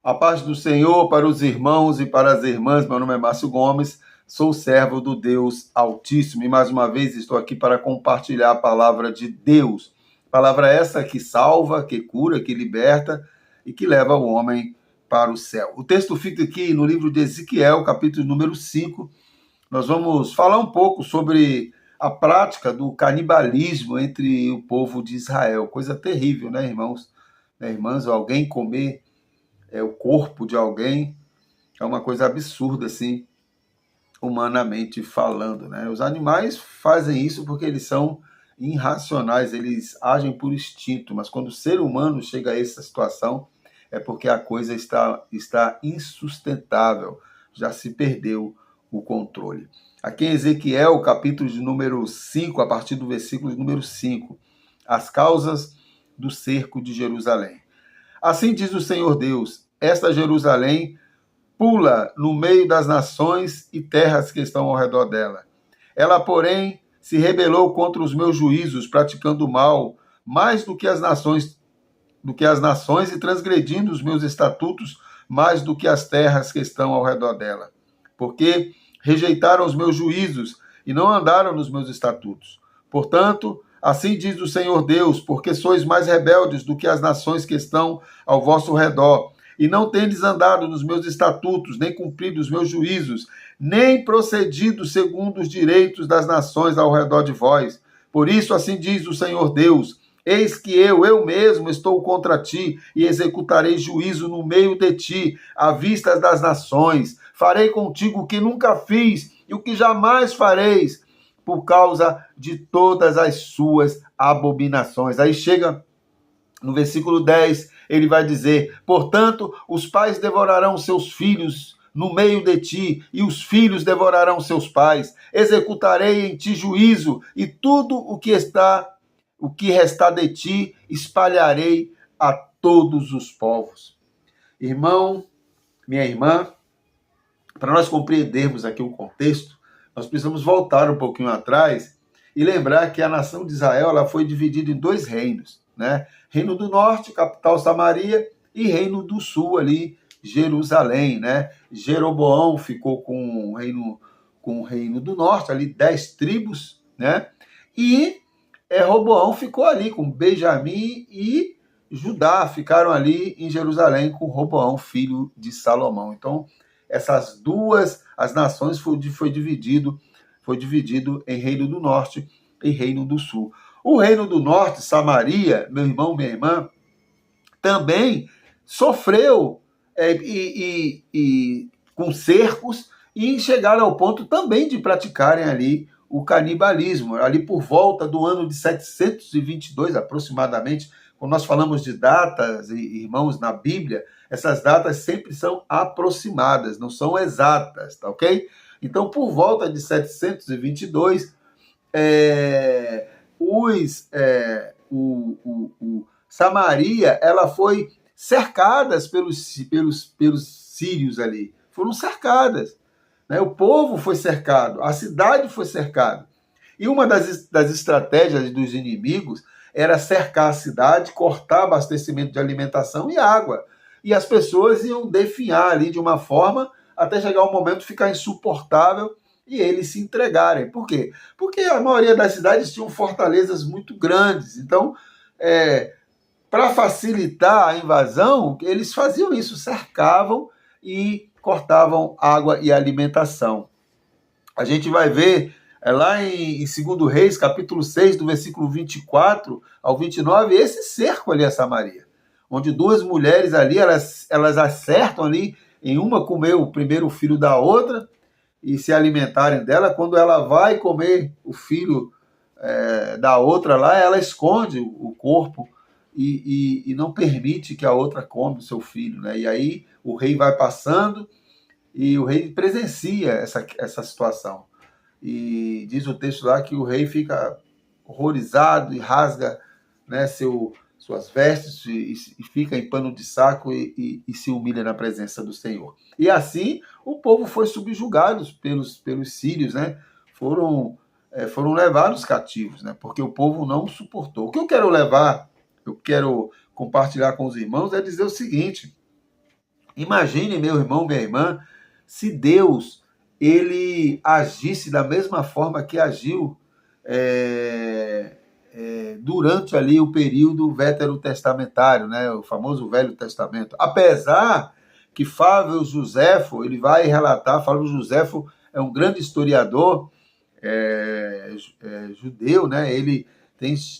A paz do Senhor para os irmãos e para as irmãs. Meu nome é Márcio Gomes, sou servo do Deus Altíssimo e mais uma vez estou aqui para compartilhar a palavra de Deus. Palavra essa que salva, que cura, que liberta e que leva o homem para o céu. O texto fica aqui no livro de Ezequiel, capítulo número 5. Nós vamos falar um pouco sobre a prática do canibalismo entre o povo de Israel. Coisa terrível, né, irmãos? Né, irmãs? Alguém comer o corpo de alguém é uma coisa absurda, assim, humanamente falando, né? Os animais fazem isso porque eles são irracionais, eles agem por instinto, mas quando o ser humano chega a essa situação, é porque a coisa está insustentável, já se perdeu o controle. Aqui em Ezequiel, capítulo de número 5, a partir do versículo de número 5, as causas do cerco de Jerusalém. Assim diz o Senhor Deus, esta Jerusalém pula no meio das nações e terras que estão ao redor dela. Ela, porém, se rebelou contra os meus juízos, praticando mal, mais do que as nações e transgredindo os meus estatutos, mais do que as terras que estão ao redor dela. Porque rejeitaram os meus juízos e não andaram nos meus estatutos. Portanto, assim diz o Senhor Deus, porque sois mais rebeldes do que as nações que estão ao vosso redor, e não tendes andado nos meus estatutos, nem cumprido os meus juízos, nem procedido segundo os direitos das nações ao redor de vós. Por isso, assim diz o Senhor Deus, eis que eu mesmo estou contra ti, e executarei juízo no meio de ti, à vista das nações. Farei contigo o que nunca fiz, e o que jamais fareis, por causa de todas as suas abominações. Aí chega no versículo 10, ele vai dizer, portanto, os pais devorarão seus filhos no meio de ti, e os filhos devorarão seus pais. Executarei em ti juízo, e tudo o que restar de ti, espalharei a todos os povos. Irmão, minha irmã, para nós compreendermos aqui o contexto, nós precisamos voltar um pouquinho atrás e lembrar que a nação de Israel ela foi dividida em dois reinos, né? Reino do Norte, capital Samaria, e Reino do Sul, ali, Jerusalém, né? Jeroboão ficou com o reino do Norte, ali 10 tribos, né? E Roboão ficou ali com Benjamim e Judá, ficaram ali em Jerusalém com Roboão, filho de Salomão. Então, essas duas, as nações foi dividido em Reino do Norte e Reino do Sul. O Reino do Norte, Samaria, meu irmão, minha irmã, também sofreu com cercos e chegaram ao ponto também de praticarem ali o canibalismo, ali por volta do ano de 722 aproximadamente. Quando nós falamos de datas, irmãos, na Bíblia, essas datas sempre são aproximadas, não são exatas, tá ok? Então, por volta de 722, Samaria ela foi cercada pelos sírios ali. Foram cercadas. Né? O povo foi cercado, a cidade foi cercada. E uma das estratégias dos inimigos era cercar a cidade, cortar abastecimento de alimentação e água. E as pessoas iam definhar ali de uma forma até chegar um momento de ficar insuportável e eles se entregarem. Por quê? Porque a maioria das cidades tinham fortalezas muito grandes. Então, para facilitar a invasão, eles faziam isso, cercavam e cortavam água e alimentação. A gente vai ver lá em 2 Reis, capítulo 6, do versículo 24 ao 29, esse cerco ali a Samaria, onde duas mulheres ali, elas acertam ali, em uma comer o primeiro filho da outra e se alimentarem dela. Quando ela vai comer o filho da outra lá, ela esconde o corpo e não permite que a outra come o seu filho, né? E aí o rei vai passando e o rei presencia essa situação. E diz o texto lá que o rei fica horrorizado e rasga, né, suas vestes e fica em pano de saco e se humilha na presença do Senhor. E assim o povo foi subjugado pelos sírios, né? Foram levados cativos, né? Porque o povo não suportou. O que eu quero compartilhar com os irmãos é dizer o seguinte: Imagine, meu irmão, minha irmã, se Deus ele agisse da mesma forma que agiu durante ali o período veterotestamentário, né, o famoso Velho Testamento. Apesar que Flávio Joséfo, ele vai relatar, Flávio Joséfo é um grande historiador judeu, né, ele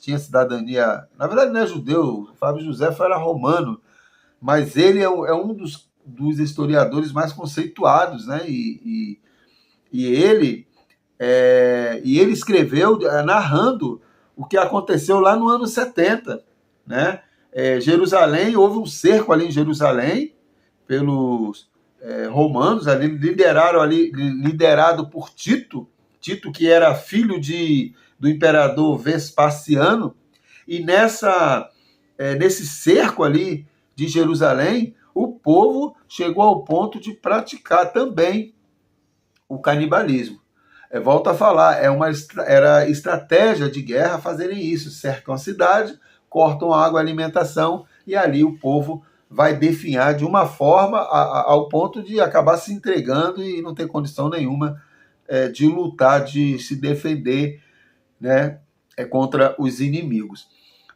tinha cidadania, na verdade não é judeu, Flávio Joséfo era romano, mas ele é um dos historiadores mais conceituados, né, e ele escreveu narrando o que aconteceu lá no ano 70, né? Jerusalém, houve um cerco ali em Jerusalém pelos romanos, ali, liderado por Tito, que era filho do imperador Vespasiano, e nesse cerco ali de Jerusalém, o povo chegou ao ponto de praticar também o canibalismo. Volto a falar, era estratégia de guerra fazerem isso, cercam a cidade, cortam a água e a alimentação, e ali o povo vai definhar de uma forma ao ponto de acabar se entregando e não ter condição nenhuma de lutar, de se defender, né, contra os inimigos.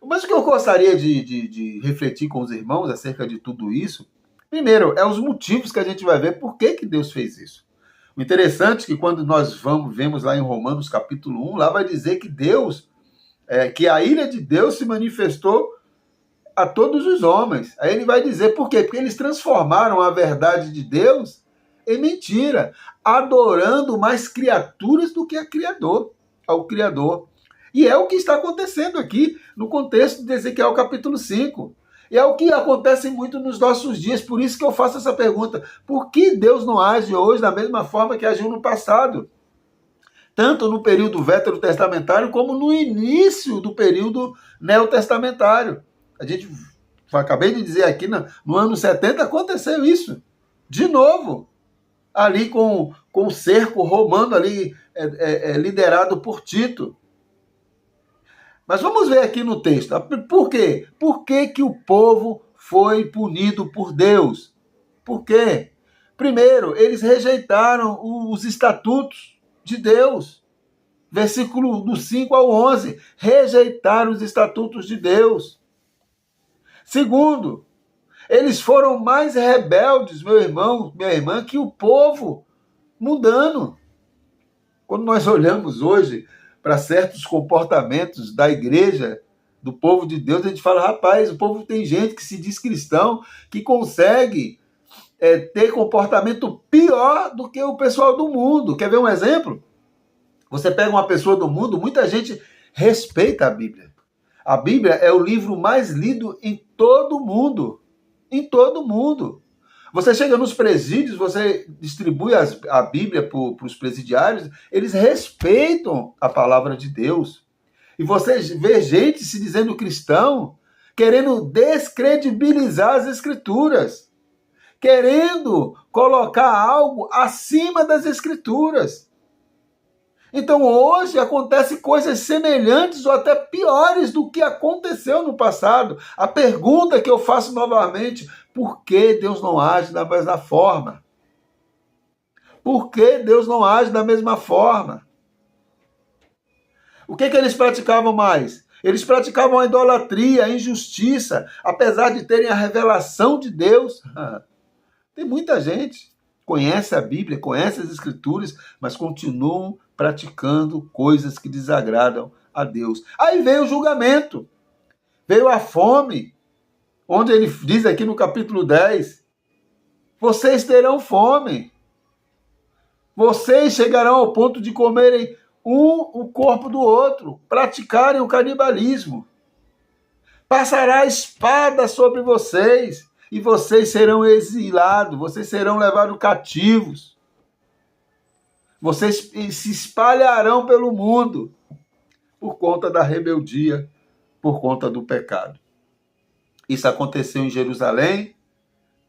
Mas o que eu gostaria de refletir com os irmãos acerca de tudo isso, primeiro, os motivos que a gente vai ver por que Deus fez isso. O interessante é que quando nós vemos lá em Romanos capítulo 1, lá vai dizer que que a ira de Deus se manifestou a todos os homens. Aí ele vai dizer por quê? Porque eles transformaram a verdade de Deus em mentira, adorando mais criaturas do que ao Criador. E é o que está acontecendo aqui no contexto de Ezequiel capítulo 5. E é o que acontece muito nos nossos dias, por isso que eu faço essa pergunta. Por que Deus não age hoje da mesma forma que agiu no passado? Tanto no período veterotestamentário, como no início do período neotestamentário. Acabei de dizer aqui, no ano 70 aconteceu isso. De novo. Ali com o cerco romano, ali liderado por Tito. Mas vamos ver aqui no texto. Por quê? Por que o povo foi punido por Deus? Por quê? Primeiro, eles rejeitaram os estatutos de Deus. Versículo do 5 ao 11. Rejeitaram os estatutos de Deus. Segundo, eles foram mais rebeldes, meu irmão, minha irmã, que o povo mundano. Quando nós olhamos hoje para certos comportamentos da igreja, do povo de Deus, a gente fala, rapaz, o povo tem gente que se diz cristão, que consegue ter comportamento pior do que o pessoal do mundo. Quer ver um exemplo? Você pega uma pessoa do mundo, muita gente respeita a Bíblia. A Bíblia é o livro mais lido em todo o mundo. Em todo o mundo. Você chega nos presídios, você distribui a Bíblia para os presidiários, eles respeitam a palavra de Deus. E você vê gente se dizendo cristão, querendo descredibilizar as Escrituras, querendo colocar algo acima das Escrituras. Então hoje acontecem coisas semelhantes ou até piores do que aconteceu no passado. A pergunta que eu faço novamente, por que Deus não age da mesma forma? Por que Deus não age da mesma forma? O que eles praticavam mais? Eles praticavam a idolatria, a injustiça, apesar de terem a revelação de Deus. Tem muita gente que conhece a Bíblia, conhece as Escrituras, mas continuam praticando coisas que desagradam a Deus. Aí veio o julgamento, veio a fome, onde ele diz aqui no capítulo 10, vocês terão fome, vocês chegarão ao ponto de comerem o corpo do outro, praticarem o canibalismo, passará a espada sobre vocês, e vocês serão exilados, vocês serão levados cativos. Vocês se espalharão pelo mundo por conta da rebeldia, por conta do pecado. Isso aconteceu em Jerusalém,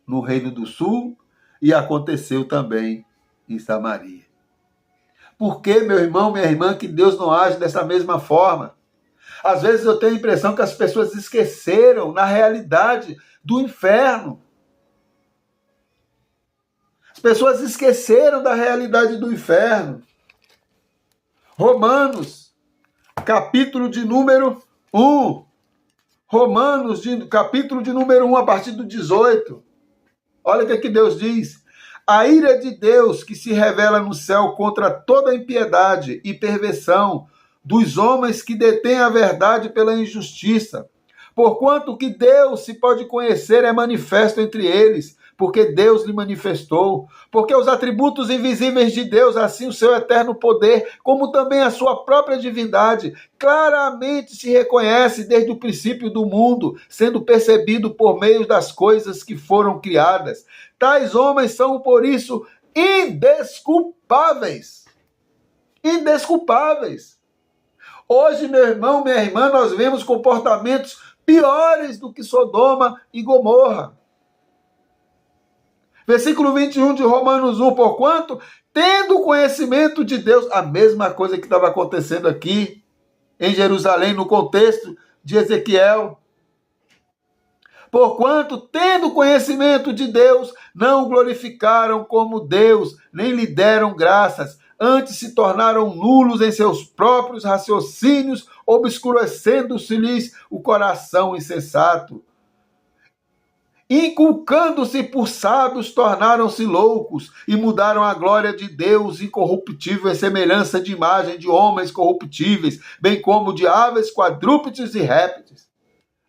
no Reino do Sul, e aconteceu também em Samaria. Por que, meu irmão, minha irmã, que Deus não age dessa mesma forma? Às vezes eu tenho a impressão que as pessoas esqueceram, na realidade, do inferno. As pessoas esqueceram da realidade do inferno. Romanos, capítulo de número 1. Romanos, capítulo de número 1, a partir do 18. Olha o que Deus diz. A ira de Deus que se revela no céu contra toda impiedade e perversão dos homens que detêm a verdade pela injustiça. Porquanto que Deus se pode conhecer é manifesto entre eles, porque Deus lhe manifestou. Porque os atributos invisíveis de Deus, assim o seu eterno poder, como também a sua própria divindade, claramente se reconhece desde o princípio do mundo, sendo percebido por meio das coisas que foram criadas. Tais homens são, por isso, indesculpáveis. Indesculpáveis. Hoje, meu irmão, minha irmã, nós vemos comportamentos piores do que Sodoma e Gomorra. Versículo 21 de Romanos 1, porquanto, tendo conhecimento de Deus, a mesma coisa que estava acontecendo aqui em Jerusalém, no contexto de Ezequiel. Porquanto, tendo conhecimento de Deus, não o glorificaram como Deus, nem lhe deram graças, antes se tornaram nulos em seus próprios raciocínios, obscurecendo-se-lhes o coração insensato. Inculcando-se por sábios, tornaram-se loucos e mudaram a glória de Deus incorruptível em semelhança de imagem de homens corruptíveis, bem como de aves, quadrúpedes e répteis.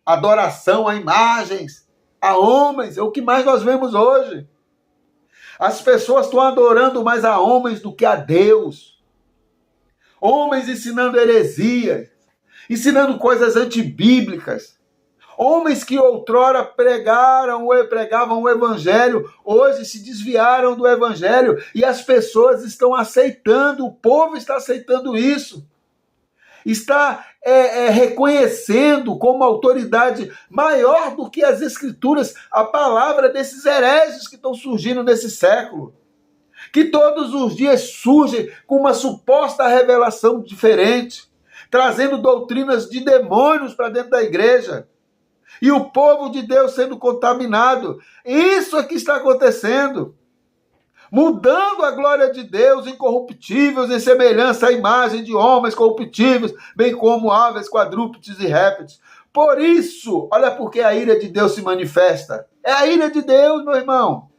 Adoração a imagens, a homens, é o que mais nós vemos hoje. As pessoas estão adorando mais a homens do que a Deus. Homens ensinando heresias, ensinando coisas antibíblicas. Homens que outrora pregavam o evangelho, hoje se desviaram do evangelho e as pessoas estão aceitando, o povo está aceitando isso. Está reconhecendo como autoridade maior do que as escrituras a palavra desses hereges que estão surgindo nesse século. Que todos os dias surgem com uma suposta revelação diferente, trazendo doutrinas de demônios para dentro da igreja. E o povo de Deus sendo contaminado. Isso é que está acontecendo. Mudando a glória de Deus, incorruptíveis, em semelhança à imagem de homens corruptíveis, bem como aves, quadrúpedes e répteis. Por isso, olha porque a ira de Deus se manifesta. É a ira de Deus, meu irmão.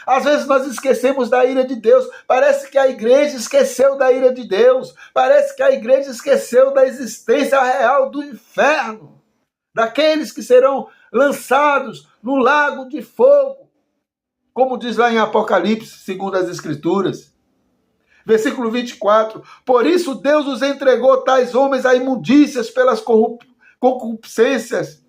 Às vezes nós esquecemos da ira de Deus. Parece que a igreja esqueceu da ira de Deus. Parece que a igreja esqueceu da existência real do inferno. Daqueles que serão lançados no lago de fogo, como diz lá em Apocalipse, segundo as Escrituras. Versículo 24, por isso Deus os entregou tais homens a imundícias pelas concupiscências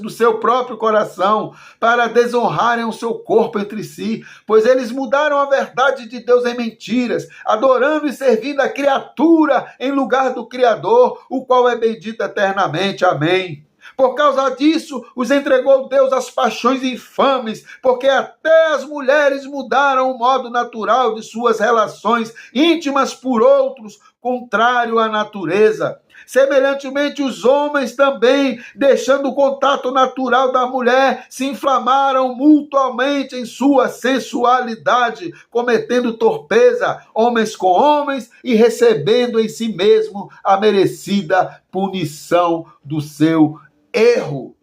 do seu próprio coração, para desonrarem o seu corpo entre si, pois eles mudaram a verdade de Deus em mentiras, adorando e servindo a criatura em lugar do Criador, o qual é bendito eternamente. Amém. Por causa disso, os entregou Deus às paixões infames, porque até as mulheres mudaram o modo natural de suas relações íntimas por outros, contrário à natureza. Semelhantemente, os homens também, deixando o contato natural da mulher, se inflamaram mutuamente em sua sensualidade, cometendo torpeza, homens com homens, e recebendo em si mesmo a merecida punição do seu erro.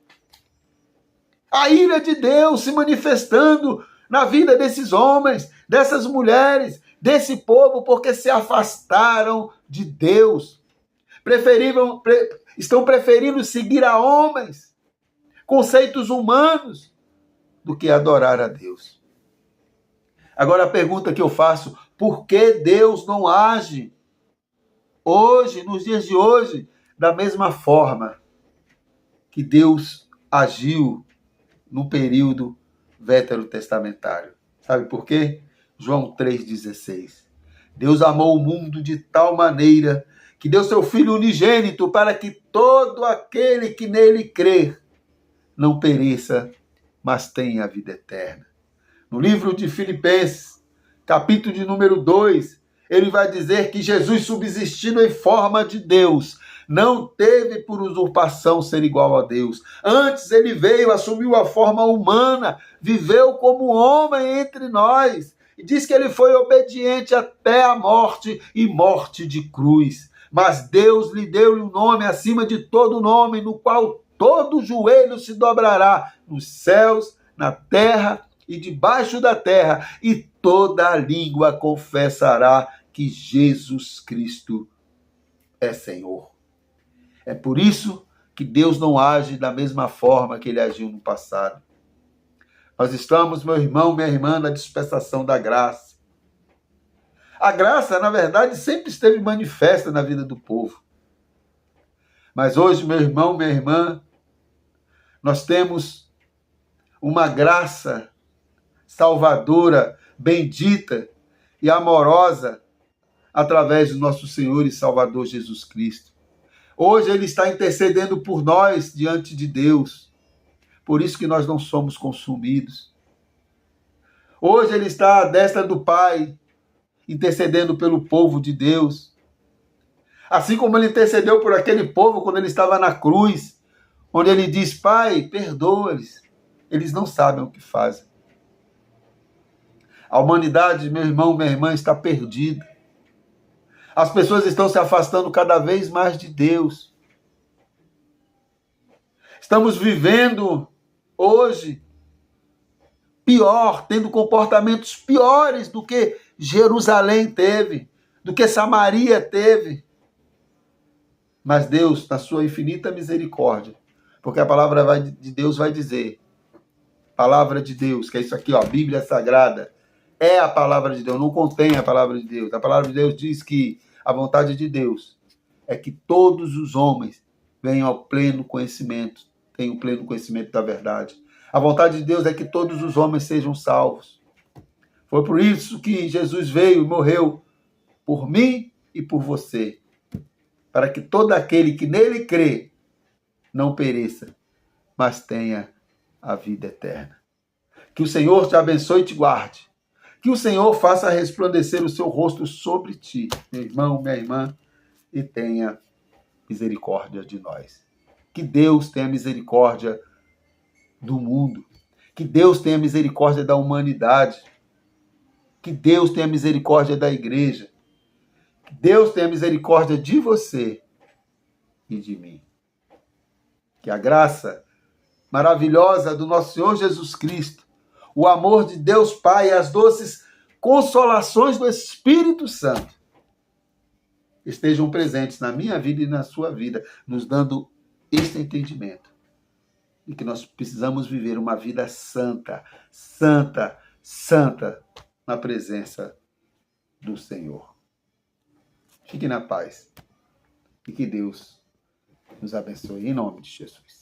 A ira de Deus se manifestando na vida desses homens, dessas mulheres, desse povo, porque se afastaram de Deus. Estão preferindo seguir a homens, conceitos humanos, do que adorar a Deus. Agora a pergunta que eu faço, por que Deus não age hoje, nos dias de hoje, da mesma forma que Deus agiu no período veterotestamentário? Sabe por quê? João 3,16. Deus amou o mundo de tal maneira que deu seu Filho unigênito para que todo aquele que nele crer não pereça, mas tenha a vida eterna. No livro de Filipenses, capítulo de número 2, ele vai dizer que Jesus, subsistindo em forma de Deus, Não teve por usurpação ser igual a Deus. Antes ele veio, assumiu a forma humana, viveu como homem entre nós. E diz que ele foi obediente até a morte e morte de cruz. Mas Deus lhe deu um nome acima de todo nome, no qual todo joelho se dobrará, nos céus, na terra e debaixo da terra, e toda língua confessará que Jesus Cristo é Senhor. É por isso que Deus não age da mesma forma que ele agiu no passado. Nós estamos, meu irmão, minha irmã, na dispensação da graça. A graça, na verdade, sempre esteve manifesta na vida do povo. Mas hoje, meu irmão, minha irmã, nós temos uma graça salvadora, bendita e amorosa através do nosso Senhor e Salvador Jesus Cristo. Hoje ele está intercedendo por nós diante de Deus. Por isso que nós não somos consumidos. Hoje ele está à destra do Pai, intercedendo pelo povo de Deus. Assim como ele intercedeu por aquele povo quando ele estava na cruz, onde ele diz: Pai, perdoa-lhes, eles não sabem o que fazem. A humanidade, meu irmão, minha irmã, está perdida. As pessoas estão se afastando cada vez mais de Deus. Estamos vivendo hoje pior, tendo comportamentos piores do que Jerusalém teve, do que Samaria teve. Mas Deus, na sua infinita misericórdia, porque a palavra de Deus vai dizer, palavra de Deus, que é isso aqui, ó, a Bíblia Sagrada, é a palavra de Deus, não contém a palavra de Deus. A palavra de Deus diz que a vontade de Deus é que todos os homens venham ao pleno conhecimento, tenham o pleno conhecimento da verdade. A vontade de Deus é que todos os homens sejam salvos. Foi por isso que Jesus veio e morreu por mim e por você, para que todo aquele que nele crê não pereça, mas tenha a vida eterna. Que o Senhor te abençoe e te guarde. Que o Senhor faça resplandecer o seu rosto sobre ti, meu irmão, minha irmã, e tenha misericórdia de nós. Que Deus tenha misericórdia do mundo. Que Deus tenha misericórdia da humanidade. Que Deus tenha misericórdia da igreja. Que Deus tenha misericórdia de você e de mim. Que a graça maravilhosa do nosso Senhor Jesus Cristo, o amor de Deus Pai e as doces consolações do Espírito Santo estejam presentes na minha vida e na sua vida, nos dando este entendimento de que nós precisamos viver uma vida santa, santa, santa na presença do Senhor. Fique na paz e que Deus nos abençoe em nome de Jesus.